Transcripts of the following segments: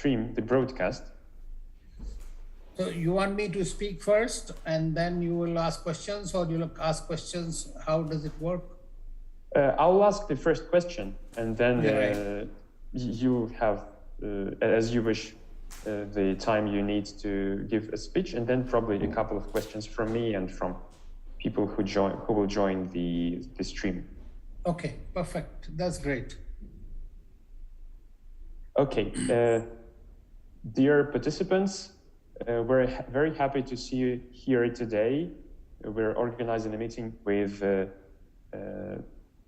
stream, the broadcast. So you want me to speak first and then you will ask questions, or you'll ask questions? How does it work? I'll ask the first question, and then you have, as you wish, the time you need to give a speech, and then probably a couple of questions from me and from people who will join the stream. Okay, perfect. That's great. Okay, dear participants, we're very happy to see you here today. We're organizing a meeting with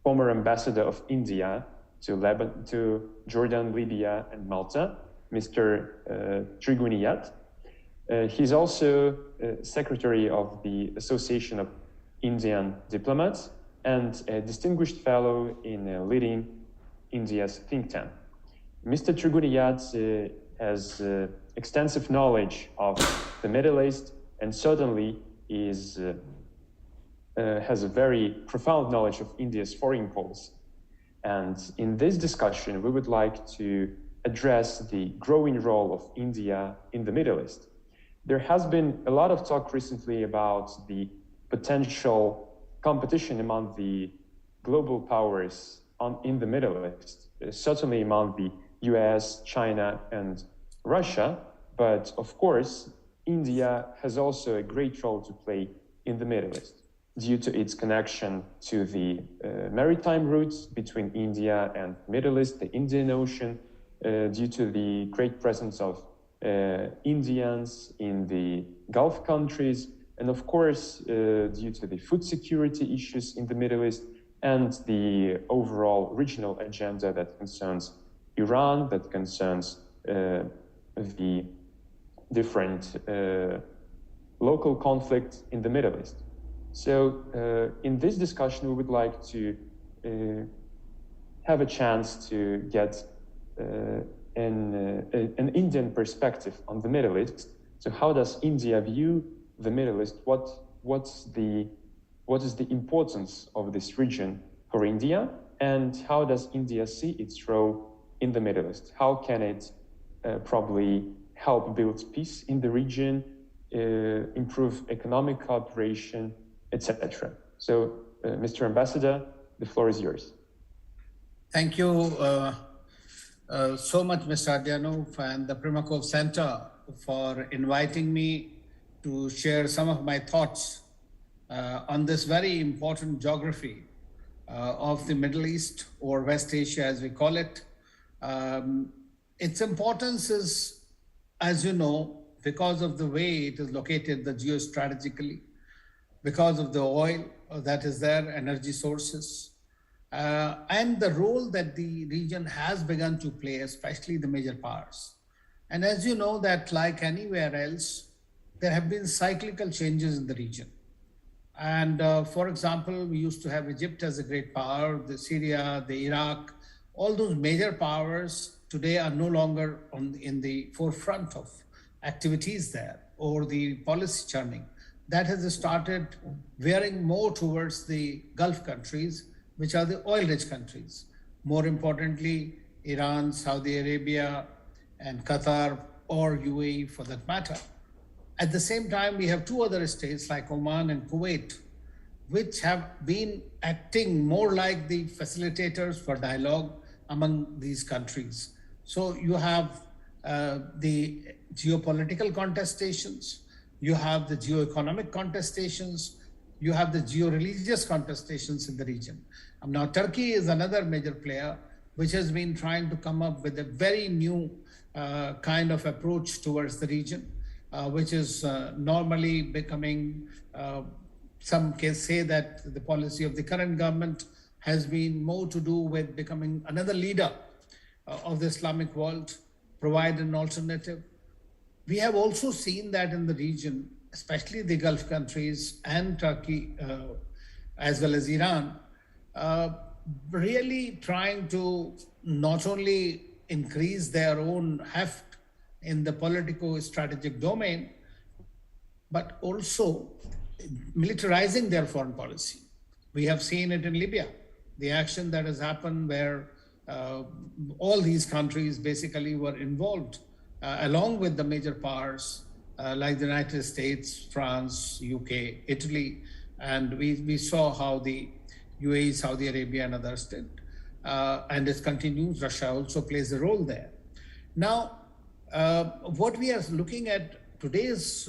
former ambassador of India to Jordan, Libya, and Malta, Mr. Trigунайат. He's also secretary of the Association of Indian Diplomats and a distinguished fellow in leading India's think tank. Mr. Trigунайат has extensive knowledge of the Middle East and certainly has a very profound knowledge of India's foreign policy. And in this discussion, we would like to address the growing role of India in the Middle East. There has been a lot of talk recently about the potential competition among the global powers in the Middle East, certainly among the US, China, and Russia. But of course, India has also a great role to play in the Middle East due to its connection to the maritime routes between India and Middle East, the Indian Ocean, due to the great presence of Indians in the Gulf countries, and of course, due to the food security issues in the Middle East and the overall regional agenda that concerns Iran, that concerns the different local conflicts in the Middle East. So in this discussion, we would like to have a chance to get an Indian perspective on the Middle East. So how does India view the Middle East? What is the importance of this region for India? And how does India see its role in the Middle East? How can it probably help build peace in the region, improve economic cooperation, etc.? So, Mr. Ambassador, the floor is yours. Thank you so much, Mr. Adyanov and the Primakov Center for inviting me to share some of my thoughts on this very important geography of the Middle East, or West Asia as we call it. Its importance is, as you know, because of the way it is located, the geostrategically, because of the oil that is there, energy sources, and the role that the region has begun to play, especially the major powers. And as you know, that like anywhere else, there have been cyclical changes in the region. And for example, we used to have Egypt as a great power, the Syria, the Iraq, all those major powers today are no longer in the forefront of activities there, or the policy churning. That has started veering more towards the Gulf countries, which are the oil-rich countries. More importantly, Iran, Saudi Arabia, and Qatar, or UAE for that matter. At the same time, we have two other states like Oman and Kuwait, which have been acting more like the facilitators for dialogue among these countries. So you have the geopolitical contestations, you have the geo-economic contestations, you have the geo-religious contestations in the region. Now, Turkey is another major player which has been trying to come up with a very new kind of approach towards the region, which is normally becoming, some can say that the policy of the current government has been more to do with becoming another leader of the Islamic world, provide an alternative. We have also seen that in the region, especially the Gulf countries and Turkey, as well as Iran, really trying to not only increase their own heft in the politico-strategic domain, but also militarizing their foreign policy. We have seen it in Libya, the action that has happened where all these countries basically were involved along with the major powers like the United States, France, UK, Italy, and we saw how the UAE, Saudi Arabia, and others did. And it continues. Russia also plays a role there. Now, what we are looking at today's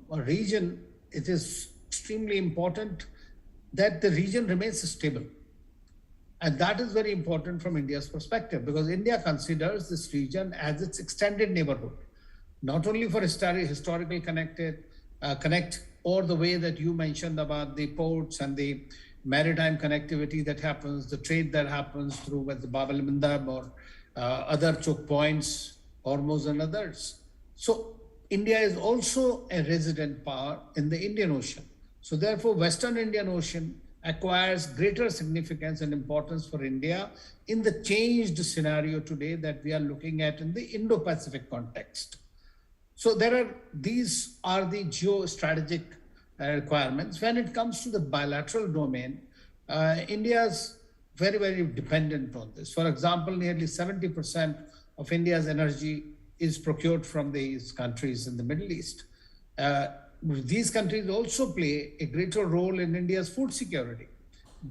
region, it is extremely important that the region remains stable. And that is very important from India's perspective, because India considers this region as its extended neighborhood, not only for historical connect, or the way that you mentioned about the ports and the maritime connectivity that happens, the trade that happens through with the Bab al-Mandab or other choke points, Hormuz and others. So India is also a resident power in the Indian Ocean. So therefore, Western Indian Ocean acquires greater significance and importance for India in the changed scenario today that we are looking at in the Indo-Pacific context. So these are the geostrategic requirements. When it comes to the bilateral domain, India is very, very dependent on this. For example, nearly 70% of India's energy is procured from these countries in the Middle East. These countries also play a greater role in India's food security,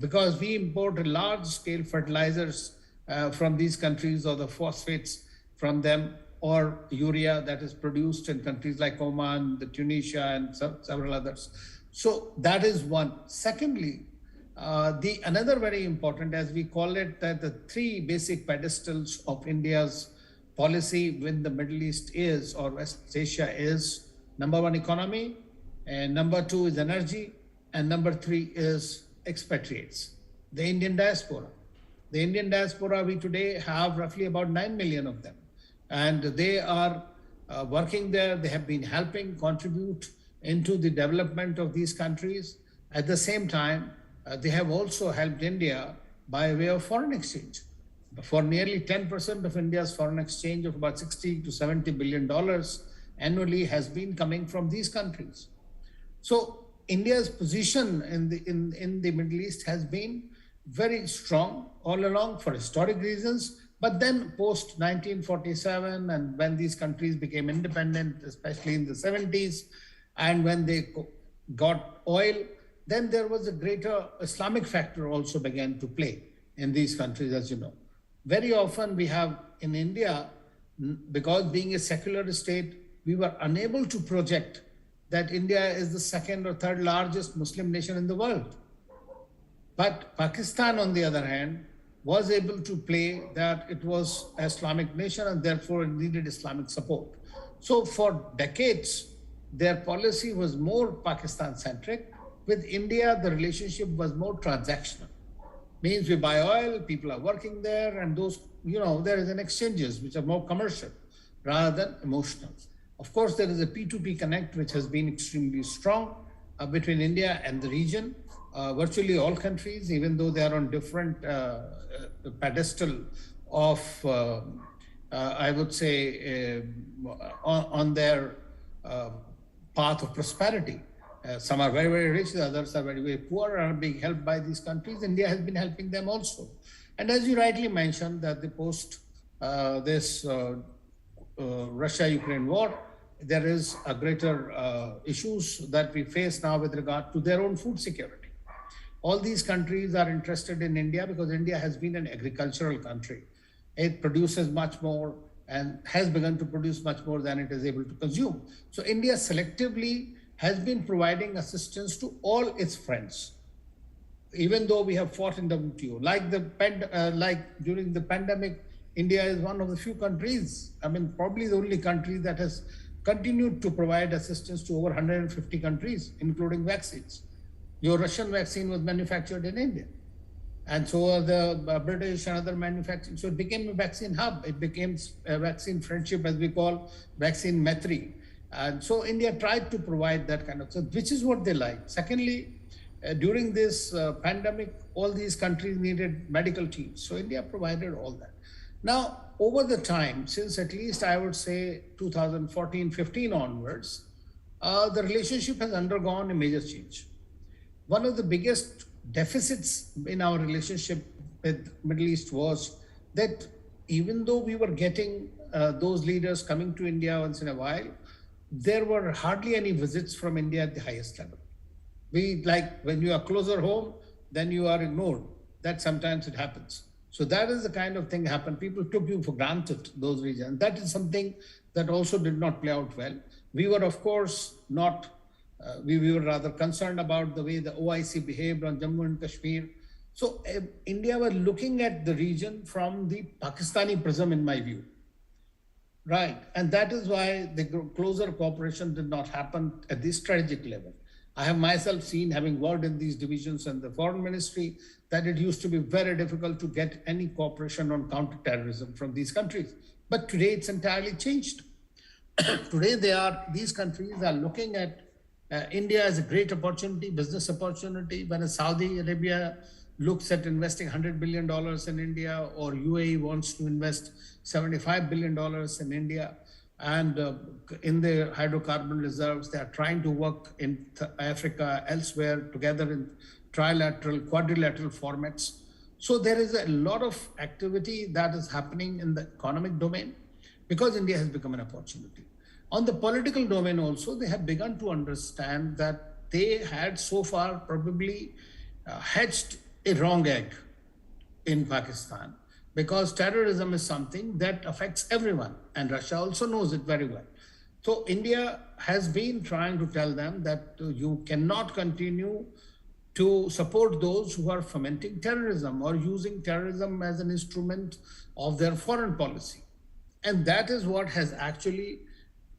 because we import large-scale fertilizers from these countries, or the phosphates from them, or urea that is produced in countries like Oman, Tunisia, and several others. So that is one. Secondly, another very important, as we call it, that the three basic pedestals of India's policy with the Middle East is, or West Asia is, number one, economy, and number two is energy, and number three is expatriates, the Indian diaspora. The Indian diaspora, we today have roughly about 9 million of them. And they are working there. They have been helping contribute into the development of these countries. At the same time, they have also helped India by way of foreign exchange. For nearly 10% of India's foreign exchange of about $60 to $70 billion annually has been coming from these countries. So India's position in the Middle East has been very strong all along for historic reasons. But then post 1947, and when these countries became independent, especially in the 70s, and when they got oil, then there was a greater Islamic factor also began to play in these countries, as you know. Very often we have in India, because being a secular state, we were unable to project that India is the second or third largest Muslim nation in the world. But Pakistan, on the other hand, was able to play that it was an Islamic nation and therefore it needed Islamic support. So for decades, their policy was more Pakistan-centric. With India, the relationship was more transactional. Means we buy oil, people are working there, and those, there is an exchanges which are more commercial rather than emotional. Of course, there is a P2P connect which has been extremely strong between India and the region. Virtually all countries, even though they are on different pedestal of, I would say, on their path of prosperity. Some are very, very rich, the others are very, very poor and are being helped by these countries. India has been helping them also. And as you rightly mentioned, that the post this Russia-Ukraine war, there is a greater issues that we face now with regard to their own food security. All these countries are interested in India because India has been an agricultural country. It produces much more and has begun to produce much more than it is able to consume. So India selectively has been providing assistance to all its friends, even though we have fought in WTO. Like during the pandemic, India is one of the few countries, probably the only country that has continued to provide assistance to over 150 countries, including vaccines. Your Russian vaccine was manufactured in India. And so are the British and other manufacturing. So it became a vaccine hub. It became a vaccine friendship, as we call vaccine Maitri. And so India tried to provide that kind of, which is what they like. Secondly, during this pandemic, all these countries needed medical teams. So India provided all that. Now, over the time, since at least I would say 2014-15 onwards, the relationship has undergone a major change. One of the biggest deficits in our relationship with Middle East was that even though we were getting those leaders coming to India once in a while, there were hardly any visits from India at the highest level. Like when you are closer home, then you are ignored. That sometimes it happens. So that is the kind of thing happened. People took you for granted, those regions. That is something that also did not play out well. We were, of course, not, we were rather concerned about the way the OIC behaved on Jammu and Kashmir. So India was looking at the region from the Pakistani prism, in my view. Right. And that is why the closer cooperation did not happen at the strategic level. I have myself seen, having worked in these divisions and the foreign ministry, that it used to be very difficult to get any cooperation on counterterrorism from these countries. But today it's entirely changed. Today these countries are looking at India as a great opportunity, business opportunity. When Saudi Arabia looks at investing $100 billion in India, or UAE wants to invest $75 billion in India, and in the hydrocarbon reserves, they are trying to work in Africa, elsewhere, together in trilateral, quadrilateral formats. So there is a lot of activity that is happening in the economic domain because India has become an opportunity. On the political domain also, they have begun to understand that they had so far probably hatched a wrong egg in Pakistan, because terrorism is something that affects everyone, and Russia also knows it very well. So India has been trying to tell them that you cannot continue to support those who are fomenting terrorism or using terrorism as an instrument of their foreign policy. And that is what has actually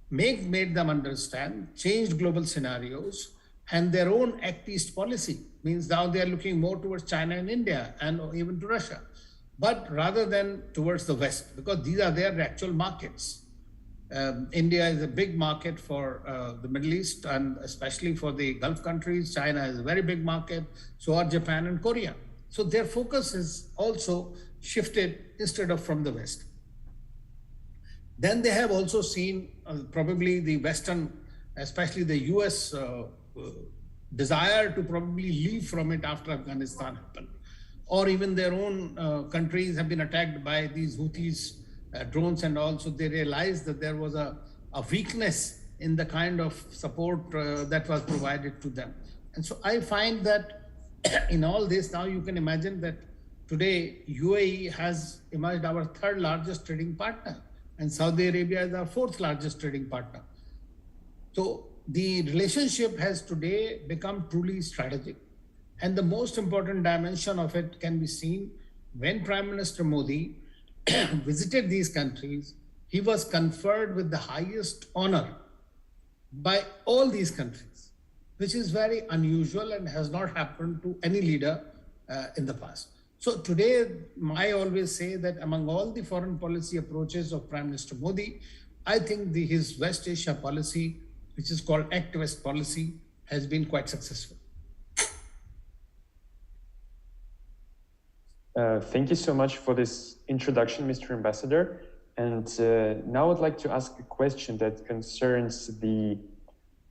made them understand, changed global scenarios, and their own Act East policy means now they are looking more towards China and India and even to Russia, but rather than towards the West, because these are their actual markets. India is a big market for the Middle East, and especially for the Gulf countries. China is a very big market, so are Japan and Korea. So their focus is also shifted instead of from the West. Then they have also seen probably the Western, especially the US desire to probably leave from it after Afghanistan happened, or even their own countries have been attacked by these Houthis, drones and all. So they realized that there was a weakness in the kind of support that was provided to them. And so I find that in all this, now you can imagine that today UAE has emerged our third largest trading partner, and Saudi Arabia is our fourth largest trading partner. So the relationship has today become truly strategic. And the most important dimension of it can be seen when Prime Minister Modi visited these countries. He was conferred with the highest honor by all these countries, which is very unusual and has not happened to any leader in the past. So today, I always say that among all the foreign policy approaches of Prime Minister Modi, I think his West Asia policy, which is called Act West policy, has been quite successful. Thank you so much for this introduction, Mr. Ambassador. And now I'd like to ask a question that concerns the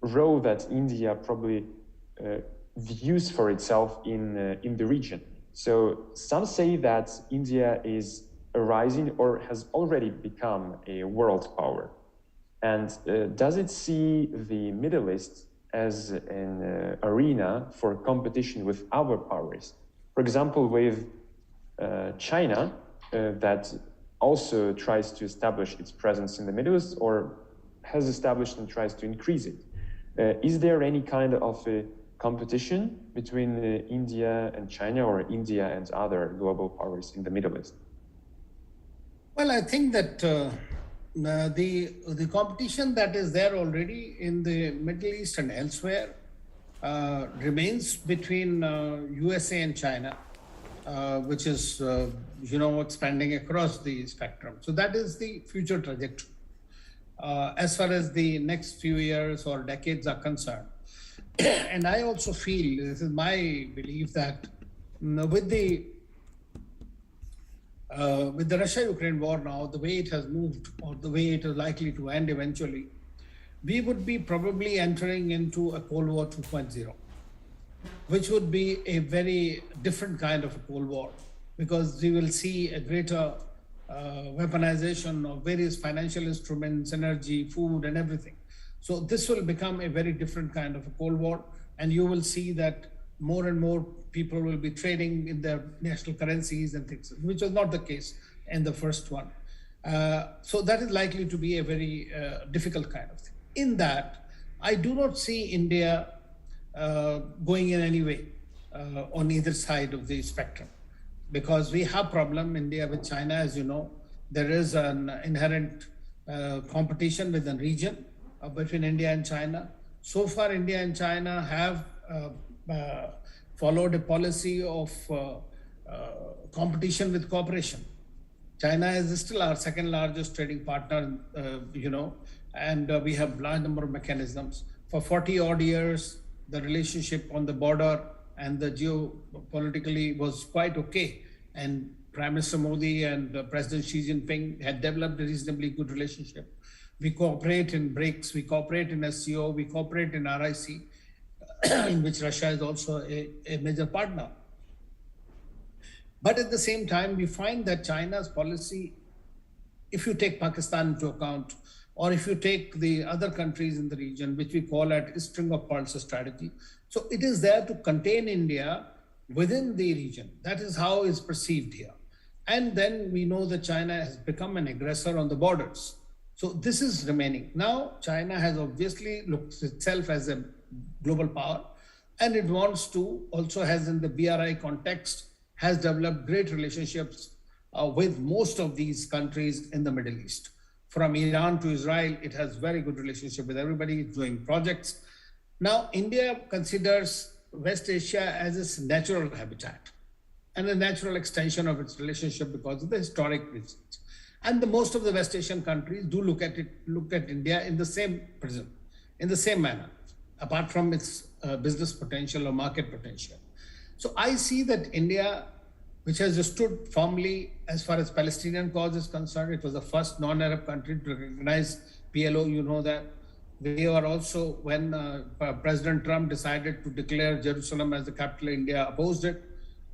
role that India probably views for itself in the region. So some say that India is a rising or has already become a world power. And does it see the Middle East as an arena for competition with other powers? For example, with China, that also tries to establish its presence in the Middle East or has established and tries to increase it. Is there any kind of a competition between India and China, or India and other global powers in the Middle East? Well, I think that the competition that is there already in the Middle East and elsewhere remains between USA and China, which is, expanding across the spectrum. So that is the future trajectory. As far as the next few years or decades are concerned. And I also feel, this is my belief, that with the Russia-Ukraine war now, the way it has moved, or the way it is likely to end eventually, we would be probably entering into a Cold War 2.0, which would be a very different kind of a Cold War, because we will see a greater weaponization of various financial instruments, energy, food, and everything. So this will become a very different kind of a Cold War, and you will see that more and more people will be trading in their national currencies and things, which was not the case in the first one. So that is likely to be a very difficult kind of thing. In that, I do not see India going in any way on either side of the spectrum, because we have problem India with China. As you know, there is an inherent competition within the region between India and China. So far, India and China have followed a policy of competition with cooperation. China is still our second largest trading partner, and we have large number of mechanisms. For 40 odd years, the relationship on the border and the geopolitically was quite okay. And Prime Minister Modi and President Xi Jinping had developed a reasonably good relationship. We cooperate in BRICS, we cooperate in SCO, we cooperate in RIC, in which Russia is also a major partner. But at the same time, we find that China's policy, if you take Pakistan into account, or if you take the other countries in the region, which we call a string of pearls strategy, so it is there to contain India within the region. That is how it's perceived here. And then we know that China has become an aggressor on the borders. So this is remaining. Now, China has obviously looked itself as a global power, and it wants to, also has in the BRI context, has developed great relationships with most of these countries in the Middle East. From Iran to Israel, it has very good relationship with everybody, doing projects. Now, India considers West Asia as its natural habitat and a natural extension of its relationship because of the historic reasons. And most of the West Asian countries do look at India in the same prism, in the same manner, apart from its business potential or market potential. So I see that India, which has stood firmly as far as Palestinian cause is concerned, it was the first non-Arab country to recognize PLO, you know that. They were also, when President Trump decided to declare Jerusalem as the capital of India, opposed it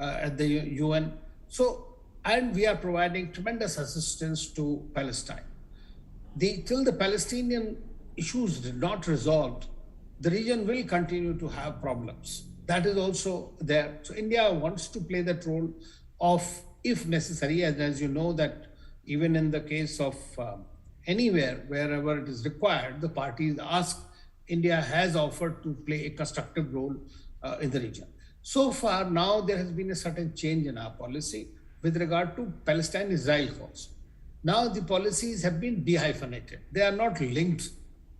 at the UN. So, and we are providing tremendous assistance to Palestine. Till the Palestinian issues did not resolved, the region will continue to have problems. That is also there. So India wants to play that role of, if necessary, as you know that even in the case of anywhere, wherever it is required, the parties ask, India has offered to play a constructive role in the region. So far now there has been a certain change in our policy with regard to Palestine-Israel cause. Now the policies have been dehyphenated. They are not linked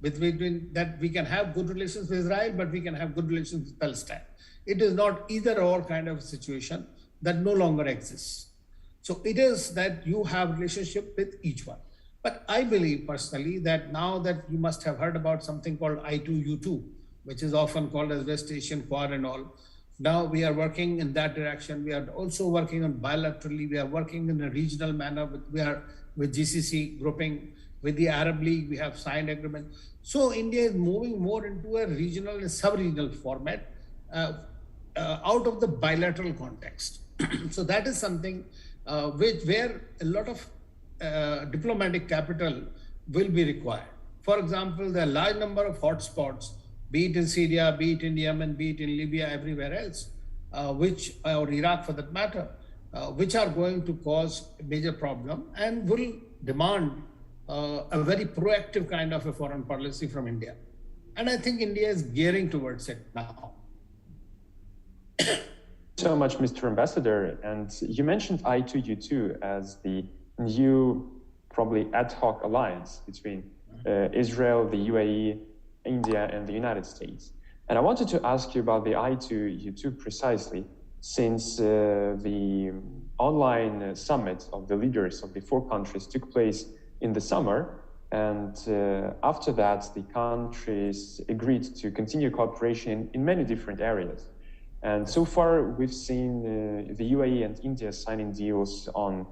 between that we can have good relations with Israel, but we can have good relations with Palestine. It is not either or kind of situation that no longer exists. So it is that you have relationship with each one. But I believe personally that now that you must have heard about something called I2U2, which is often called as West Asian Quad and all. Now we are working in that direction. We are also working on bilaterally. We are working in a regional manner. We are with GCC grouping, with the Arab League, we have signed agreement. So India is moving more into a regional and sub-regional format out of the bilateral context. So that is something where a lot of diplomatic capital will be required. For example, there are a large number of hotspots, be it in Syria, be it in Yemen, be it in Libya, everywhere else, or Iraq for that matter, which are going to cause a major problem and will demand a very proactive kind of a foreign policy from India. And I think India is gearing towards it now. So much, Mr. Ambassador. And you mentioned I2U2 as the new, probably ad hoc alliance between Israel, the UAE, India, and the United States. And I wanted to ask you about the I2U2 precisely, since the online summit of the leaders of the 4 countries took place in the summer. And after that, the countries agreed to continue cooperation in many different areas. And so far, we've seen the UAE and India signing deals on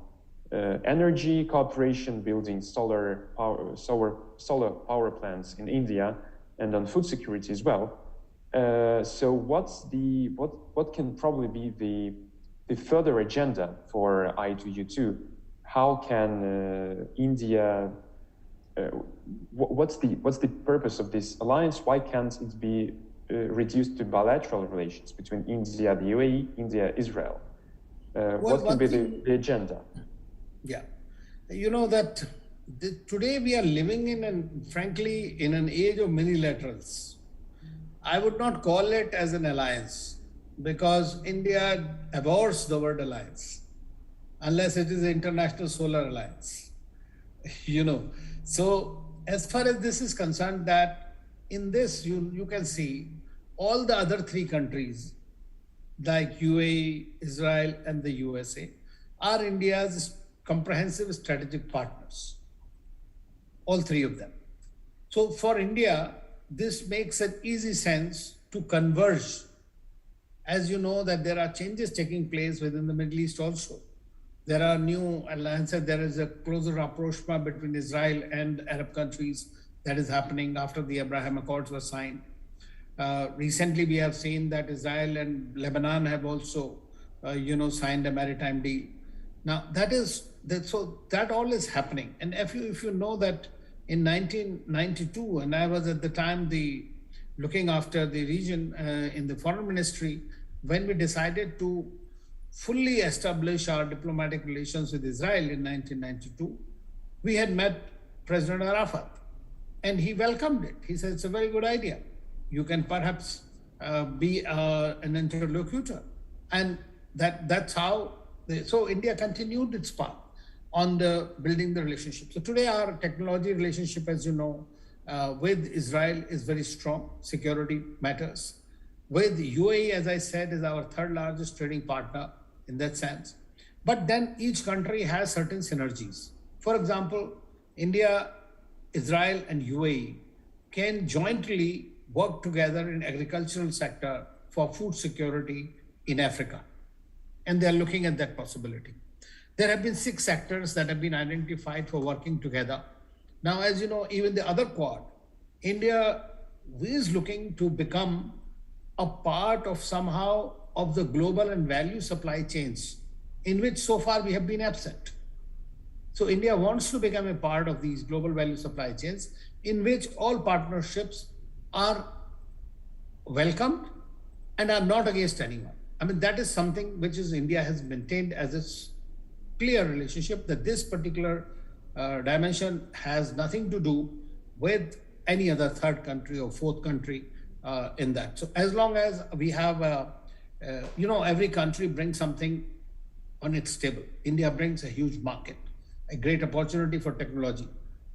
energy cooperation, building solar power plants in India, and on food security as well. So what can probably be the further agenda for I2U2? how can India, what's the purpose of this alliance? Why can't it be reduced to bilateral relations between India, the UAE, India, Israel? What can be the agenda? Yeah, you know that today we are living frankly, in an age of minilaterals. I would not call it as an alliance, because India abhors the word alliance, unless it is the International Solar Alliance, you know. So as far as this is concerned, that in this, you can see all the other three countries, like UAE, Israel, and the USA, are India's comprehensive strategic partners, all three of them. So for India, this makes an easy sense to converge. As you know, that there are changes taking place within the Middle East also. There are new alliances. There is a closer rapprochement between Israel and Arab countries that is happening after the Abraham Accords were signed. Recently, we have seen that Israel and Lebanon have also, signed a maritime deal. Now, so that all is happening. And if you know that in 1992, and I was at the time looking after the region in the foreign ministry, when we decided to fully establish our diplomatic relations with Israel in 1992, we had met President Arafat, and he welcomed it. He said, it's a very good idea. You can perhaps be an interlocutor. And that's how, so India continued its path on building the relationship. So today our technology relationship, as you know, with Israel is very strong. Security matters. With UAE, as I said, is our third largest trading partner in that sense. But then each country has certain synergies. For example, India, Israel, and UAE can jointly work together in agricultural sector for food security in Africa. And they're looking at that possibility. There have been 6 sectors that have been identified for working together. Now, as you know, even the other Quad, India is looking to become a part of somehow of the global and value supply chains, in which so far we have been absent. So India wants to become a part of these global value supply chains, in which all partnerships are welcomed and are not against anyone. I mean, that is something which India has maintained as its clear relationship, that this particular dimension has nothing to do with any other third country or fourth country in that. So as long as we have, every country brings something on its table. India brings a huge market, a great opportunity for technology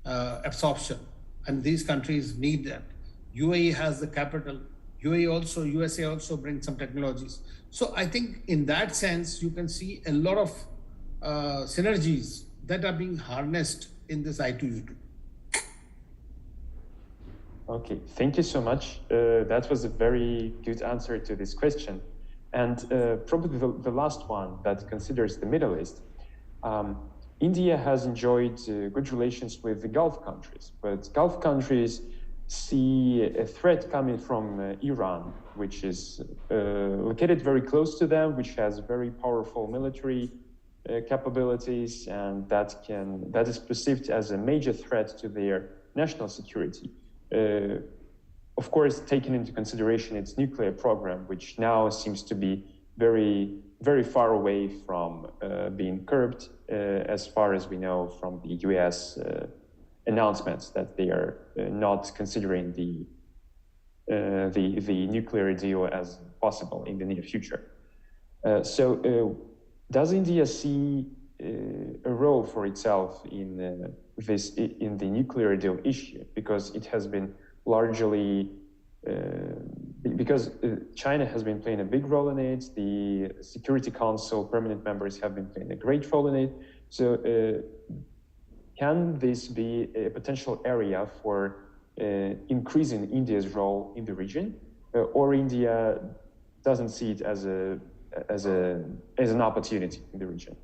absorption, and these countries need that. UAE has the capital. USA also brings some technologies. So I think in that sense, you can see a lot of synergies that are being harnessed in this I2U2. Okay, thank you so much. That was a very good answer to this question. And probably the last one that considers the Middle East. India has enjoyed good relations with the Gulf countries, but Gulf countries see a threat coming from Iran, which is located very close to them, which has very powerful military capabilities, and that is perceived as a major threat to their national security. Of course, taking into consideration its nuclear program, which now seems to be very, very far away from being curbed, as far as we know from the US announcements that they are not considering the nuclear deal as possible in the near future. So does India see a role for itself in the nuclear deal issue? Because it has been largely because China has been playing a big role in it. The Security Council permanent members have been playing a great role in it. So can this be a potential area for increasing India's role in the region, or India doesn't see it as an opportunity in the region?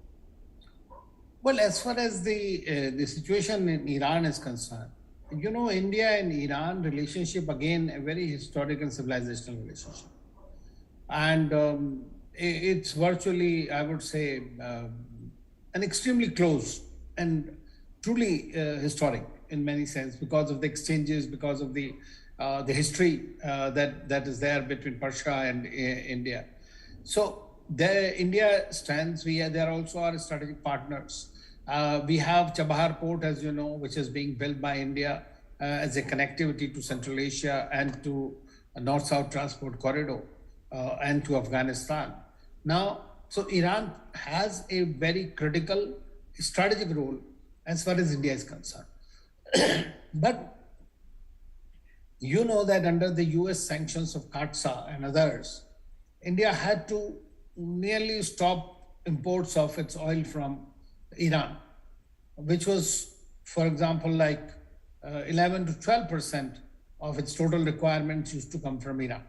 Well, as far as the situation in Iran is concerned, you know, India and Iran relationship, again, a very historic and civilizational relationship. And it's virtually, I would say, and extremely close and truly historic in many sense because of the exchanges, because of the history that is there between Persia and India. So there, India stands. There also are strategic partners. We have Chabahar Port, as you know, which is being built by India as a connectivity to Central Asia and to a North-South transport corridor and to Afghanistan. Now, so Iran has a very critical strategic role as far as India is concerned. But you know that under the US sanctions of CAATSA and others, India had to nearly stop imports of its oil from Iran, which was, for example, like 11 to 12% of its total requirements used to come from Iran.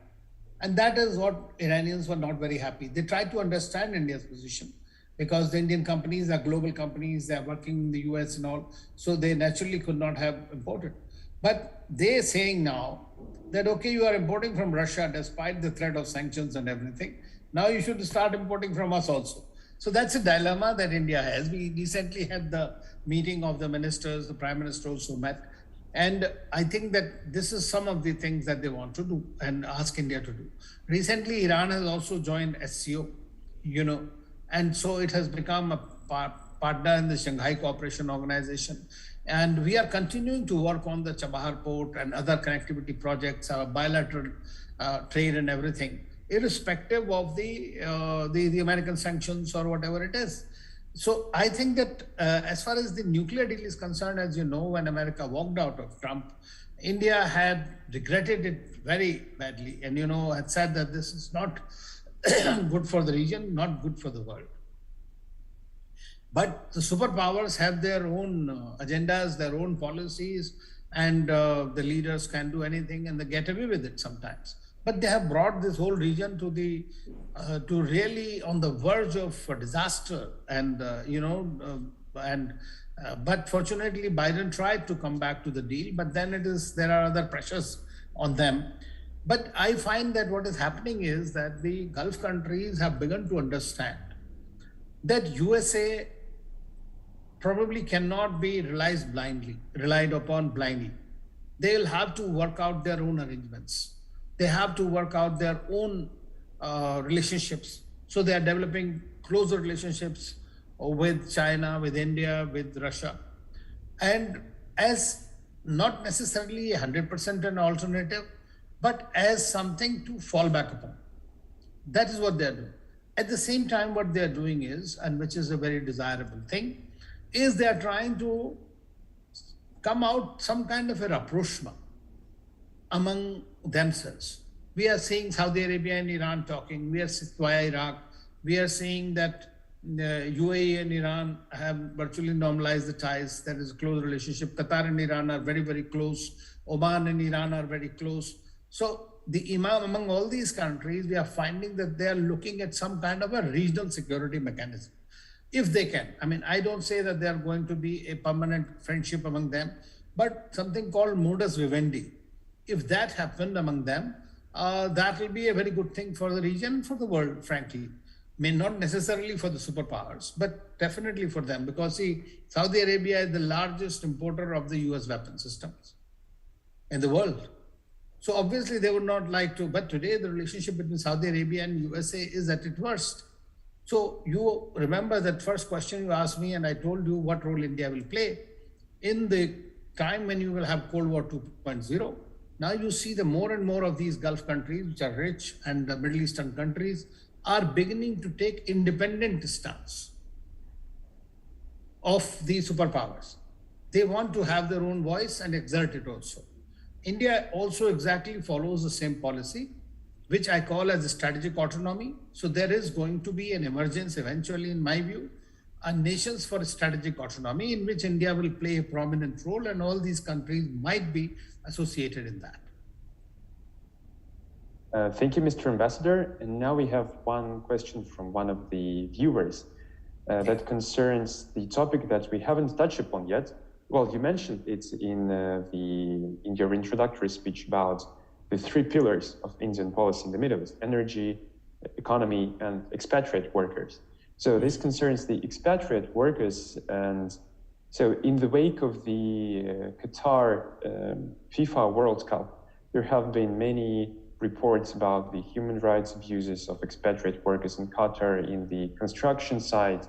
And that is what Iranians were not very happy. They tried to understand India's position because the Indian companies are global companies, they're working in the US and all, so they naturally could not have imported. But they're saying now that, okay, you are importing from Russia despite the threat of sanctions and everything. Now you should start importing from us also. So that's a dilemma that India has. We recently had the meeting of the ministers, the Prime Minister also met. And I think that this is some of the things that they want to do and ask India to do. Recently, Iran has also joined SCO, you know, and so it has become a partner in the Shanghai Cooperation Organization. And we are continuing to work on the Chabahar Port and other connectivity projects, bilateral trade and everything, irrespective of the American sanctions or whatever it is. So I think that as far as the nuclear deal is concerned, as you know, when America walked out of Trump, India had regretted it very badly and, you know, had said that this is not good for the region, not good for the world. But the superpowers have their own agendas, their own policies, and the leaders can do anything and they get away with it sometimes. But they have brought this whole region to the to really on the verge of disaster, and but fortunately Biden tried to come back to the deal, but then there are other pressures on them. But I find that what is happening is that the Gulf countries have begun to understand that USA probably cannot be relied upon blindly. They will have to work out their own arrangements. They have to work out their own relationships. So they are developing closer relationships with China, with India, with Russia. And as not necessarily 100% an alternative, but as something to fall back upon. That is what they're doing. At the same time, what they're doing is, and which is a very desirable thing, is they're trying to come out some kind of a rapprochement among themselves. We are seeing Saudi Arabia and Iran talking. We are via Iraq. We are seeing that UAE and Iran have virtually normalized the ties. There is a close relationship. Qatar and Iran are very, very close. Oman and Iran are very close. So among all these countries, we are finding that they are looking at some kind of a regional security mechanism, if they can. I mean, I don't say that they are going to be a permanent friendship among them, but something called modus vivendi. If that happened among them, that will be a very good thing for the region, for the world, frankly. May not necessarily for the superpowers, but definitely for them, because see, Saudi Arabia is the largest importer of the US weapon systems in the world. So obviously they would not like to, but today the relationship between Saudi Arabia and USA is at its worst. So you remember that first question you asked me, and I told you what role India will play in the time when you will have Cold War 2.0. Now you see the more and more of these Gulf countries, which are rich, and the Middle Eastern countries are beginning to take independent stance of the superpowers. They want to have their own voice and exert it also. India also exactly follows the same policy, which I call as a strategic autonomy. So there is going to be an emergence eventually, in my view, a nations for strategic autonomy in which India will play a prominent role, and all these countries might be associated in that. Thank you, Mr. Ambassador. And now we have one question from one of the viewers that concerns the topic that we haven't touched upon yet. Well, you mentioned it in your introductory speech about the three pillars of Indian policy in the Middle East: energy, economy, and expatriate workers. So this concerns the expatriate workers, and so in the wake of the Qatar FIFA World Cup, there have been many reports about the human rights abuses of expatriate workers in Qatar, in the construction site,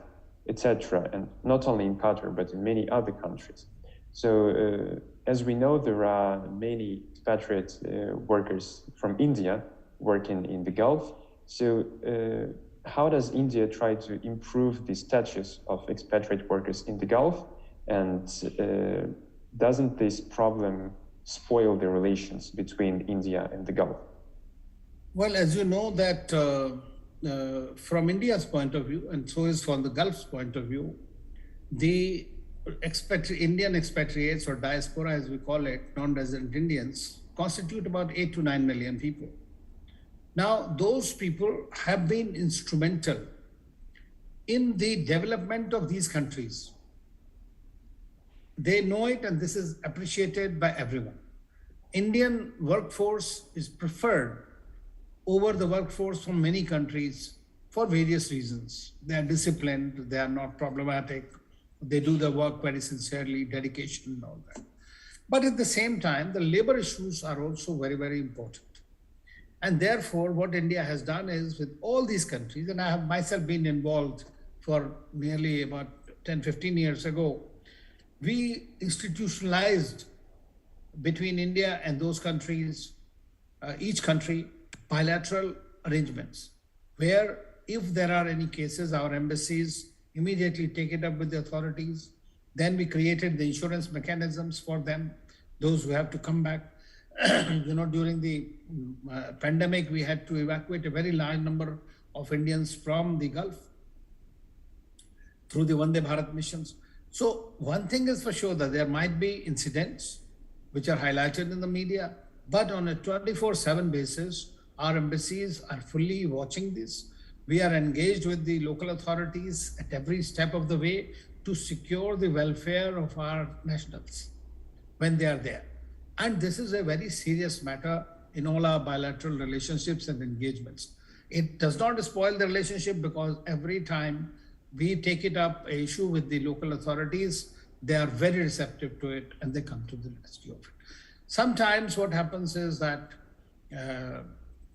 etc., and not only in Qatar, but in many other countries. So as we know, there are many expatriate workers from India working in the Gulf. So how does India try to improve the status of expatriate workers in the Gulf? And doesn't this problem spoil the relations between India and the Gulf? Well, as you know that from India's point of view, and so is from the Gulf's point of view, the Indian expatriates, or diaspora as we call it, non-resident Indians, constitute about 8 to 9 million people. Now, those people have been instrumental in the development of these countries. They know it, and this is appreciated by everyone. Indian workforce is preferred over the workforce from many countries for various reasons. They are disciplined, they are not problematic, they do the work very sincerely, dedication and all that. But at the same time, the labor issues are also very, very important. And therefore, what India has done is with all these countries, and I have myself been involved for nearly about 10, 15 years ago, we institutionalized between India and those countries, each country, bilateral arrangements, where if there are any cases, our embassies immediately take it up with the authorities. Then we created the insurance mechanisms for them, those who have to come back. During the pandemic, we had to evacuate a very large number of Indians from the Gulf through the Vande Bharat missions. So one thing is for sure that there might be incidents which are highlighted in the media, but on a 24/7 basis, our embassies are fully watching this. We are engaged with the local authorities at every step of the way to secure the welfare of our nationals when they are there. And this is a very serious matter in all our bilateral relationships and engagements. It does not spoil the relationship because every time we take it up, an issue with the local authorities, they are very receptive to it and they come to the rescue of it. Sometimes what happens is that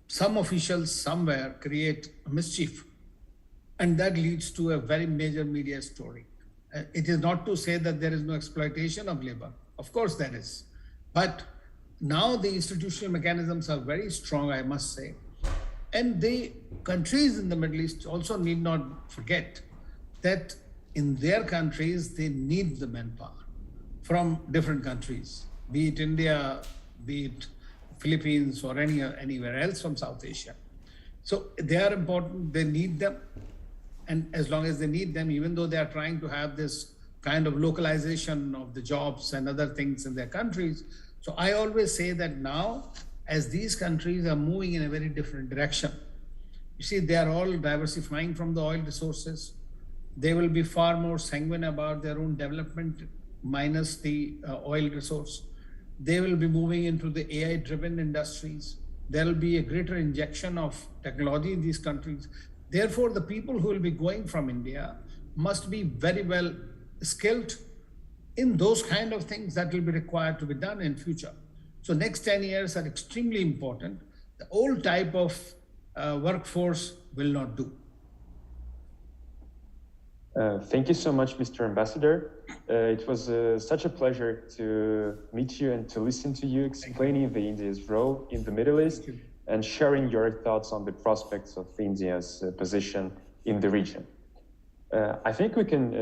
some officials somewhere create a mischief, and that leads to a very major media story. It is not to say that there is no exploitation of labor. Of course there is. But now the institutional mechanisms are very strong, I must say. And the countries in the Middle East also need not forget that in their countries, they need the manpower from different countries, be it India, be it Philippines, or anywhere else from South Asia. So they are important, they need them. And as long as they need them, even though they are trying to have this kind of localization of the jobs and other things in their countries. So I always say that now, as these countries are moving in a very different direction, you see, they are all diversifying from the oil resources. They will be far more sanguine about their own development minus the oil resource. They will be moving into the AI-driven industries. There will be a greater injection of technology in these countries. Therefore, the people who will be going from India must be very well skilled in those kind of things that will be required to be done in future. So next 10 years are extremely important. The old type of workforce will not do. Thank you so much, Mr. Ambassador. It was such a pleasure to meet you and to listen to you explaining the India's role in the Middle East and sharing your thoughts on the prospects of India's position in the region. I think we can